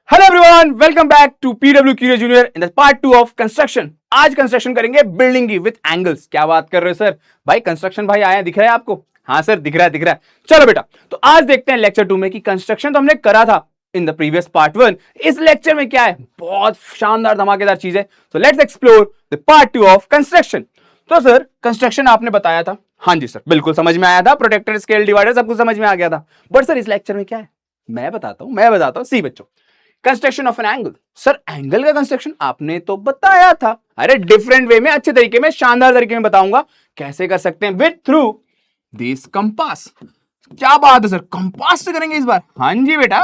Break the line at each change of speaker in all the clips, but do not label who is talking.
Hello everyone, welcome back to PW curious junior in the part 2 of construction. आज construction करेंगे building की with angles. क्या बात कर रहे हो सर? भाई कंस्ट्रक्शन भाई आया, दिख रहा है आपको? हाँ सर, दिख रहा है, दिख रहा है। चलो बेटा, तो आज देखते हैं लेक्चर 2 में कि कंस्ट्रक्शन तो हमने करा था इन द प्रीवियस पार्ट 1। इस लेक्चर में क्या है? बहुत शानदार धमाकेदार चीज है। So let's explore the part 2 of construction. तो सर कंस्ट्रक्शन आपने बताया था, हाँ जी सर, बिल्कुल समझ में आया था। प्रोटेक्टर, स्केल डिवाइडर सब कुछ समझ में आ गया था। बट सर इस लेक्चर में क्या है मैं बताता हूं। सी बच्चों, construction of an angle. Sir angle का कंस्ट्रक्शन आपने तो बताया था। अरे डिफरेंट वे में, अच्छे तरीके में, शानदार तरीके में बताऊंगा कैसे कर सकते हैं विद थ्रू दिस कंपास। क्या बात है सर, कंपास से करेंगे इस बार? हाँ जी बेटा,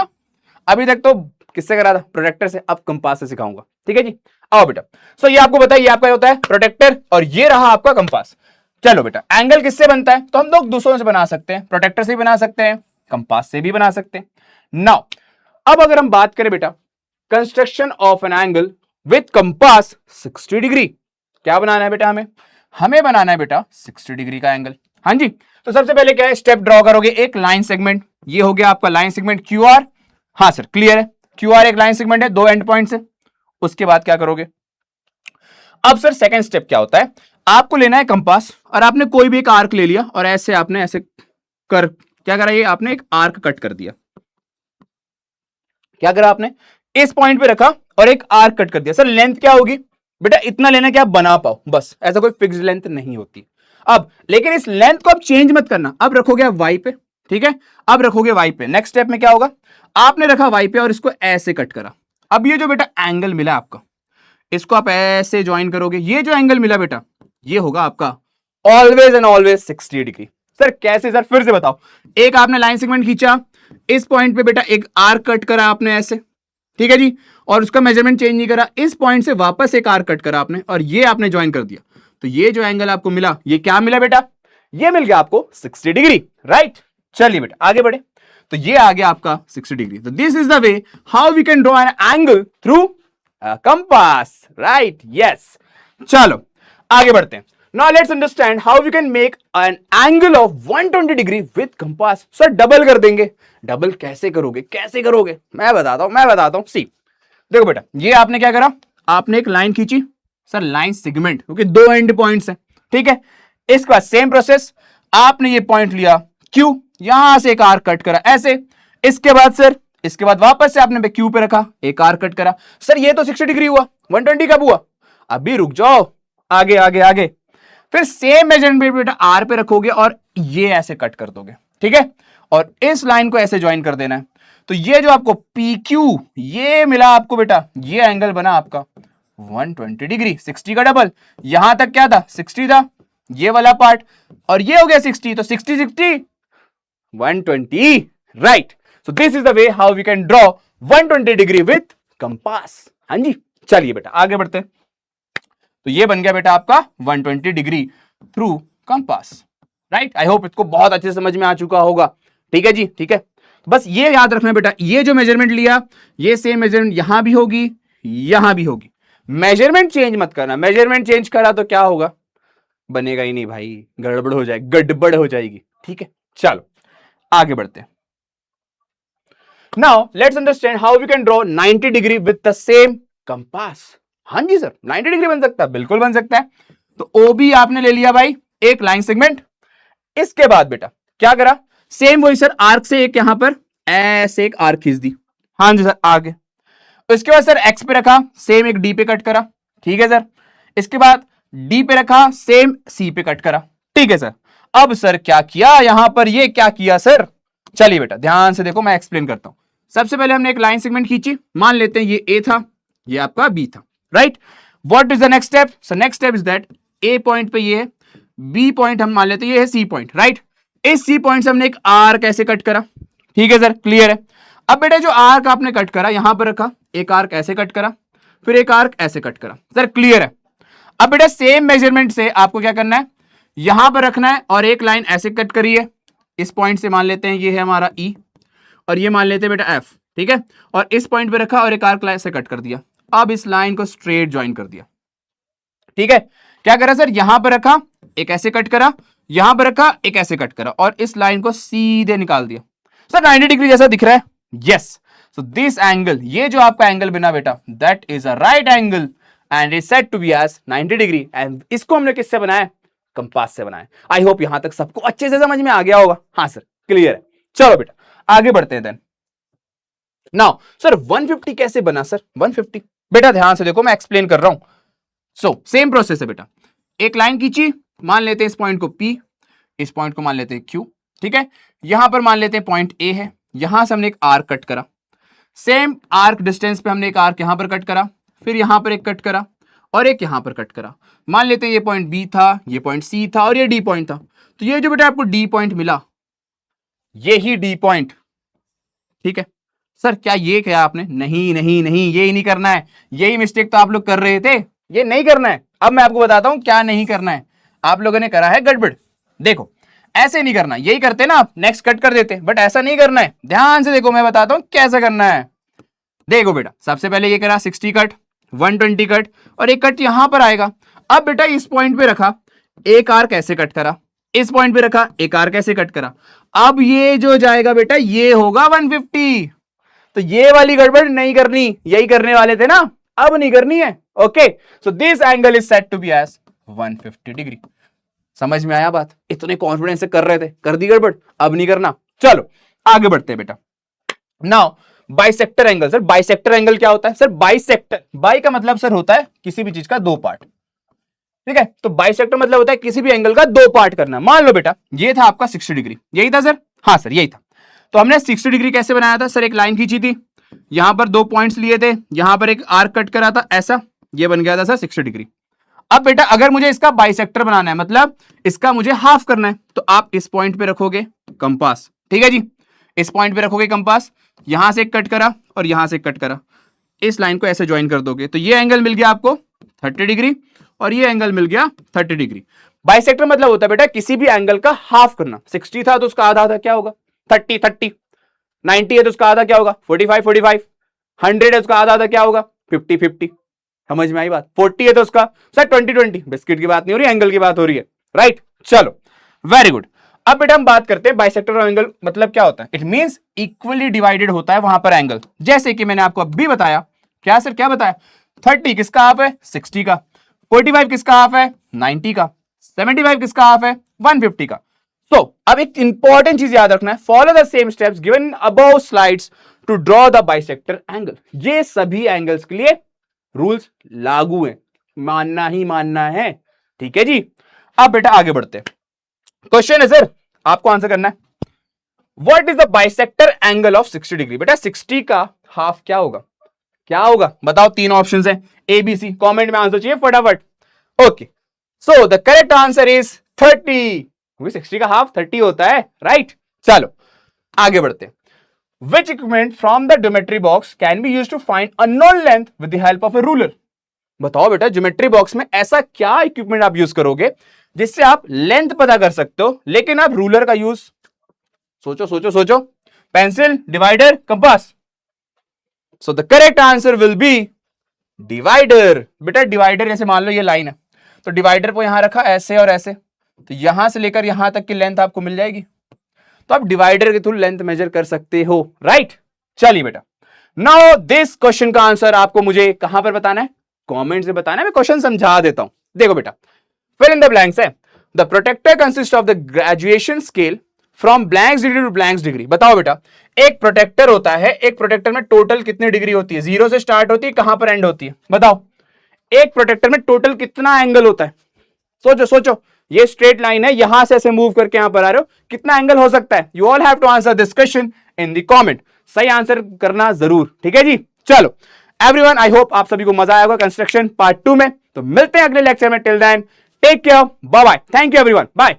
अभी तक तो किससे करा था? प्रोटेक्टर से, अब कंपास से सिखाऊंगा। ठीक है जी, आओ बेटा। सो ये आपको बताइए, आपका होता है प्रोटेक्टर और ये रहा आपका कंपास। चलो बेटा, एंगल किससे बनता है? तो हम लोग दूसरों से बना सकते हैं, प्रोटेक्टर से भी बना सकते हैं, कंपास से भी बना सकते हैं। नाउ अब अगर हम बात करें बेटा construction of an angle with compass 60 degree, क्या बनाना है बेटा? हमें बनाना है बेटा 60 डिग्री का एंगल। हाँ जी, तो सबसे पहले क्या है, स्टेप ड्रॉ करोगे, एक लाइन सेगमेंट। ये हो गया आपका लाइन सेगमेंट क्यू आर। हाँ सर, क्लियर है, क्यू आर एक लाइन सेगमेंट है, दो एंड पॉइंट है। उसके बाद क्या करोगे? अब सर सेकेंड स्टेप क्या होता है, आपको लेना है कंपास और आपने कोई भी एक आर्क ले लिया और ऐसे आपने ऐसे कर क्या करा, ये आपने एक आर्क कट कर दिया। क्या करा आपने? इस पॉइंट पे रखा और एक आर्क कट कर दिया। सर लेंथ क्या होगी बेटा? इतना लेना कि आप बना पाओ, बस। ऐसा कोई फिक्स्ड लेंथ नहीं होती। अब लेकिन इस लेंथ को आप चेंज मत करना। अब रखोगे आप वाई पे, ठीक है? अब रखोगे वाई पे। नेक्स्ट स्टेप में क्या होगा, आपने रखा वाई पे और इसको ऐसे कट करा। अब ये जो बेटा एंगल मिला आपका, इसको आप ऐसे ज्वाइन करोगे। ये जो एंगल मिला बेटा, ये होगा आपका always and always 60 degree. Sir कैसे सर, फिर से बताओ। एक आपने लाइन सेगमेंट खींचा, इस पॉइंट पे बेटा एक आर्क कट करा आपने ऐसे, ठीक है जी, और उसका मेजरमेंट चेंज नहीं करा। इस पॉइंट से वापस एक आर्क कट करा आपने और ये आपने ज्वाइन कर दिया। तो ये जो एंगल आपको मिला, ये क्या मिला बेटा? ये मिल गया आपको 60 डिग्री, राइट? चलिए बेटा आगे बढ़े। तो ये आ गया आपका 60 डिग्री। तो this is the way how we can draw an angle through compass, right? Yes. चलो आगे बढ़ते हैं। Now let's understand how we can make an angle of 120 degree with compass. Sir double कर देंगे। डबल कैसे करोगे, कैसे करोगे? मैं बताता हूं। सी देखो बेटा, ये आपने क्या करा, आपने एक लाइन खींची। सर लाइन सेगमेंट, क्योंकि दो एंड पॉइंट्स हैं, ठीक है? इसके बाद सेम प्रोसेस, आपने ये पॉइंट लिया Q, यहां से एक आर्क कट करा ऐसे। इसके बाद सर, इसके बाद वापस से आपने Q पे रखा, एक आर्क कट करा। सर ये तो 60 डिग्री हुआ, 120 कब हुआ? अभी रुक जाओ, आगे आगे आगे। फिर सेम मेजरमेंट बेटा आर पे रखोगे और ये ऐसे कट कर दोगे, ठीक है? और इस लाइन को ऐसे ज्वाइन कर देना है। तो ये जो आपको PQ ये मिला आपको बेटा, ये एंगल बना आपका 120 डिग्री। 60 का डबल, यहां तक क्या था? 60 था, ये वाला पार्ट, और ये हो गया 60। तो 60 60 120, right? So this is the way how we can draw 120 degree with compass. हाँ जी, चलिए बेटा आगे बढ़ते हैं। तो ये बन गया बेटा आपका 120 degree through compass, right? I hope इसको बहुत अच्छे से समझ में आ चुका होगा। ठीक है जी, ठीक है। बस ये याद रखना बेटा, ये जो मेजरमेंट लिया, ये सेम मेजरमेंट यहां भी होगी, यहां भी होगी। मेजरमेंट चेंज मत करना। मेजरमेंट चेंज करा तो क्या होगा? बनेगा ही नहीं भाई, गड़बड़ हो जाएगी, गड़बड़ हो जाएगी। ठीक है, चलो आगे बढ़ते हैं। Now let's understand how we can draw 90 degree with the same compass. हाँ जी सर, 90 डिग्री बन सकता है, बिल्कुल बन सकता है। तो OB आपने ले लिया भाई, एक लाइन सेगमेंट। इसके बाद बेटा क्या करा, सेम वही सर, आर्क से एक यहां पर ऐसे एक आर्क खींच दी। हाँ जी सर, आगे। इसके बाद सर X पे रखा, सेम एक D पे कट करा, ठीक है सर? इसके बाद D पे रखा, सेम C पे कट करा, ठीक है सर? अब सर क्या किया यहां पर, ये क्या किया सर? चलिए बेटा ध्यान से देखो, मैं एक्सप्लेन करता हूं। सबसे पहले हमने एक लाइन सेगमेंट खींची, मान लेते हैं ये A था, ये आपका B था, right? What is the next step? So next step is that A point पे ये है, B पॉइंट हम मान लेते हैं ये है C पॉइंट, राइट? इस C पॉइंट से हमने एक आर्क ऐसे कट करा, ठीक है सर? क्लियर है? अब बेटा जो आर्क आपने कट करा, यहां पर रखा, एक आर्क ऐसे कट करा, फिर एक आर्क ऐसे कट करा। सर क्लियर है? अब बेटा सेम मेजरमेंट से आपको क्या करना है, यहां पर रखना है और एक लाइन ऐसे कट करिए। इस पॉइंट से मान लेते हैं ये है हमारा E, और ये मान लेते हैं बेटा F, ठीक है? और इस पॉइंट पे रखा और एक आर्क ऐसे कट कर दिया। अब इस लाइन को स्ट्रेट ज्वाइन कर दिया, ठीक है? क्या करा सर, यहां पर रखा, एक ऐसे कट करा, यहां पर रखा, एक ऐसे कट करा, और इस लाइन को सीधे निकाल दिया। सर 90 डिग्री जैसा दिख रहा है? यस। सो दिस एंगल, ये जो आपका एंगल बना बेटा, that is a right angle and is said to be as 90 degree. And इसको हमने किससे बनाया? कंपास से बनाया। आई होप यहां तक सबको अच्छे से समझ में आ गया होगा। हाँ सर, क्लियर है। चलो बेटा आगे बढ़ते हैं देन। नाउ सर 150 कैसे बना सर? 150 बेटा ध्यान से देखो, मैं एक्सप्लेन कर रहा हूं। सो सेम प्रोसेस है बेटा, एक लाइन खींची, मान लेते हैं इस पॉइंट को P, इस पॉइंट को मान लेते हैं Q, ठीक है। यहां पर मान लेते हैं पॉइंट A है, यहां से हमने एक आर्क कट करा, सेम आर्क डिस्टेंस पे हमने एक आर्क यहां पर कट करा, फिर यहां पर एक कट करा और एक यहां पर कट करा। मान लेते हैं ये पॉइंट B था, ये पॉइंट C था और ये D पॉइंट था। तो ये जो बेटा आपको D पॉइंट मिला, ये ही D पॉइंट, ठीक है। सर क्या ये क्या आपने? नहीं नहीं नहीं, ये ही नहीं करना है, यही मिस्टेक तो आप लोग कर रहे थे, ये नहीं करना है। अब मैं आपको बताता हूं क्या नहीं करना है। आप लोगों ने करा है गड़बड़। देखो ऐसे नहीं करना, यही करते ना आप, नेक्स्ट कट कर देते, बट ऐसा नहीं करना है। ध्यान से देखो, मैं बताता हूं कैसे करना है। देखो बेटा, सबसे पहले ये करा 60 कट, 120 कट और एक कट यहां पर आएगा। अब बेटा इस पॉइंट पे रखा, एक आर्क ऐसे कट करा, इस पॉइंट पे रखा, एक आर्क ऐसे कट करा। अब ये जो जाएगा बेटा, ये होगा 150। तो ये वाली गड़बड़ नहीं करनी, यही करने वाले थे ना, अब नहीं करनी है। Okay, so this angle is set to be as 150 degree. समझ में आया बात? इतने कॉन्फिडेंस से कर रहे थे, कर दी गड़बड़, अब नहीं करना। चलो आगे बढ़ते हैं बेटा। Now bisector angle. Sir bisector angle क्या होता है? सर बाइसेक्टर, बाई का मतलब सर होता है किसी भी चीज का दो पार्ट, ठीक है। तो बाइसेक्टर मतलब होता है किसी भी एंगल का दो पार्ट करना। मान लो बेटा ये था आपका 60 डिग्री, यही था सर? हाँ सर यही था। तो हमने 60 डिग्री कैसे बनाया था? सर एक लाइन खींची थी, यहां पर दो पॉइंट्स लिए थे, यहां पर एक आर्क कट करा था ऐसा, ये बन गया था सर 60 डिग्री। अब बेटा अगर मुझे इसका बाइसेक्टर बनाना है, मतलब इसका मुझे हाफ करना है, तो आप इस पॉइंट पे रखोगे कंपास, ठीक है जी। इस पॉइंट पे रखोगे कंपास, यहां से एक कट करा और यहां से एक कट करा, इस लाइन को ऐसे ज्वाइन कर दोगे, तो ये एंगल मिल गया आपको 30 डिग्री और ये एंगल मिल गया 30 डिग्री। बाइसेक्टर मतलब होता है बेटा किसी भी एंगल का हाफ करना। 60 था तो उसका आधा था, क्या होगा? 30 30। 90 है तो उसका आधा क्या होगा? 45 45। 100 है उसका आधा क्या होगा? 50 50। समझ में आई बात? 40 है तो उसका सर 20 20। बिस्किट की बात नहीं हो रही, एंगल की बात हो रही है, राइट। चलो वेरी गुड। अब बेटा हम बात करते हैं बाइसेक्टर और एंगल मतलब क्या होता है। इट मींस इक्वली डिवाइडेड होता है वहां पर एंगल, जैसे कि मैंने आपको अभी बताया। क्या सर क्या बताया? 30 किसका हाफ है? 60 का। 45 किसका हाफ है? 90 का। 75 किसका हाफ है? 150 का। So, अब एक इंपॉर्टेंट चीज याद रखना है, follow the same steps given above slides to draw the bisector angle. ये सभी एंगल्स के लिए रूल्स लागू हैं, मानना ही मानना है, ठीक है जी। अब बेटा आगे बढ़ते हैं। क्वेश्चन है सर, आपको आंसर करना है, what is the bisector angle of 60 degree? बेटा 60 का हाफ क्या होगा? क्या होगा बताओ? तीन ऑप्शंस हैं, ए बी सी। कमेंट में आंसर चाहिए फटाफट। Okay, so the correct answer is 30। 60 का हाफ 30 होता है, राइट। चलो आगे बढ़ते हैं। Which equipment from the geometry box can be used to find unknown length with the help of a ruler? बताओ बेटा ज्योमेट्री बॉक्स में ऐसा क्या इक्विपमेंट आप यूज करोगे जिससे आप लेंथ पता कर सकते हो, लेकिन आप रूलर का यूज, सोचो सोचो सोचो, pencil, divider, compass. So the correct answer will be divider. बेटा डिवाइडर जैसे मान लो ये लाइन है, तो डिवाइडर को यहां रखा ऐसे और ऐसे, तो यहां से लेकर यहां तक की लेंथ आपको मिल जाएगी, तो आप डिवाइडर के थ्रू लेंथ मेजर कर सकते हो, राइट। चलिए बेटा, नाउ दिस क्वेश्चन का आंसर आपको मुझे कहां पर बताना है? कमेंट से बताना है, मैं क्वेश्चन समझा देता हूं। देखो बेटा, फिल इन द ब्लैंक्स है। The protractor consist of the graduation scale from blanks degree to blanks degree. बताओ बेटा, एक प्रोटेक्टर होता है, एक प्रोटेक्टर में टोटल कितनी डिग्री होती है? 0 से स्टार्ट होती है, कहां पर एंड होती है? बताओ, एक प्रोटेक्टर में टोटल कितना एंगल होता है? सोचो सोचो, ये स्ट्रेट लाइन है, यहां से ऐसे मूव करके यहां पर आ रहे हो, कितना एंगल हो सकता है? You all have to answer this question in the comment. सही आंसर करना जरूर, ठीक है जी। चलो एवरीवन, आई होप आप सभी को मजा आया होगा कंस्ट्रक्शन पार्ट 2 में। तो मिलते हैं अगले लेक्चर में। Till then take care, bye bye, thank you everyone, bye.